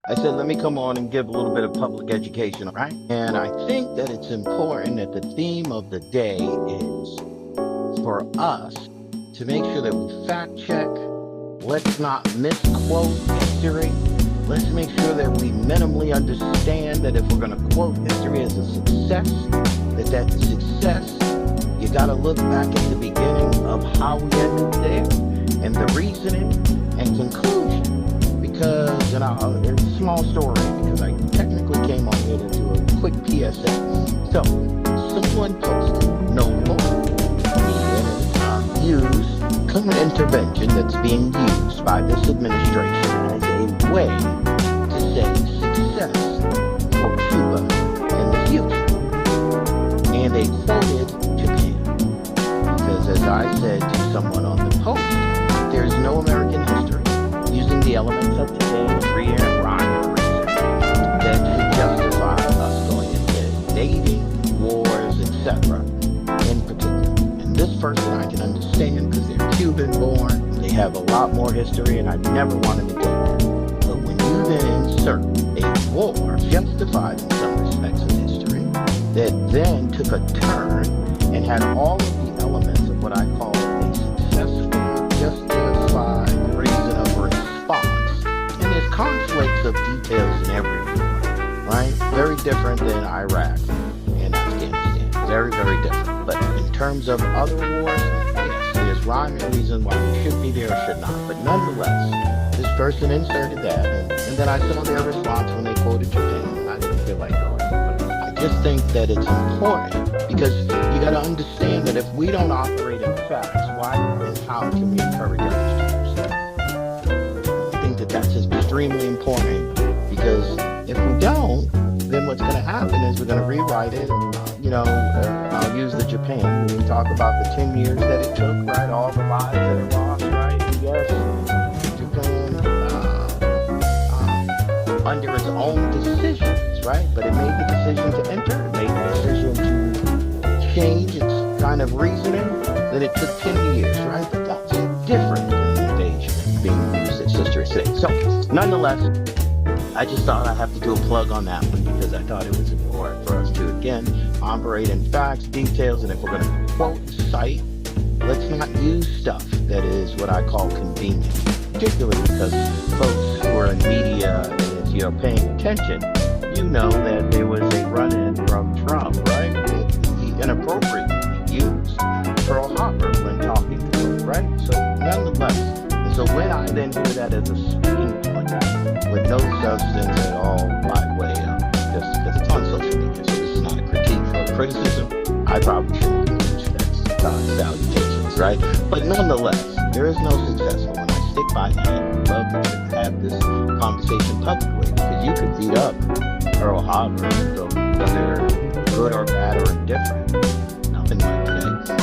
I said, let me come on and give a little bit of public education, right? And I think that it's important that the theme of the day is for us to make sure that we fact check. Let's not misquote history. Let's make sure that we minimally understand that if we're going to quote history as a success, that success, you got to look back at the beginning of how we ended there and the reasoning and conclusion. Because, and it's a small story because I technically came on here to do a quick PSA. So, someone posted, no more use current intervention that's being used by this administration as a way to say success for Cuba in the future. And they quoted Japan. Because as I said to someone on the post, there's no American history using the elements of today's rhyme that should justify us going into dating, wars, etc. in particular. And this person I can understand because they're Cuban born, they have a lot more history, and I never wanted to do that. But when you then insert a war justified in some respects of history that then took a turn and had all of the elements of what I call a successful, justified reason of response. And there's conflicts of details in every war, right? Very different than Iraq and Afghanistan. Very, very different. But in terms of other wars, yes, there's rhyme and reason why we should be there or should not. But nonetheless, this person inserted that, and then I saw their response when they quoted Japan, and I didn't feel like going. But I just think that it's important because you got to understand that if we don't operate in facts, why and how can we encourage others to do so? I think that that's extremely important because if we don't, then what's going to happen is we're going to rewrite it and, I'll use the Japan. We talk about the 10 years that it took, right? All the lives that it lost, right? And yes, Japan, under its own decisions, right? But it made the decision to enter, it made the decision to change its kind of reasoning, then it took 10 years, right? But that's different than the invasion being used as history today. So, nonetheless, I just thought I'd have to do a plug on that one because I thought it was important for us to, again, operate in facts, details, and if we're going to quote, cite, let's not use stuff that is what I call convenient, particularly because folks who are in media, and if you're paying attention, you know that there was a run-in from Trump, right? He inappropriately used Pearl Harbor when talking to him, right? So nonetheless, and so when I then hear that as a speaking point with no substance at all by way of just because it's on social media, so this is not a critique or criticism, I probably shouldn't use that salutations, right? But nonetheless, there is no successful one. I stick by that. I'd love to have this conversation publicly because you could beat up Pearl Harbor, so whether good or bad or indifferent. Nothing like today.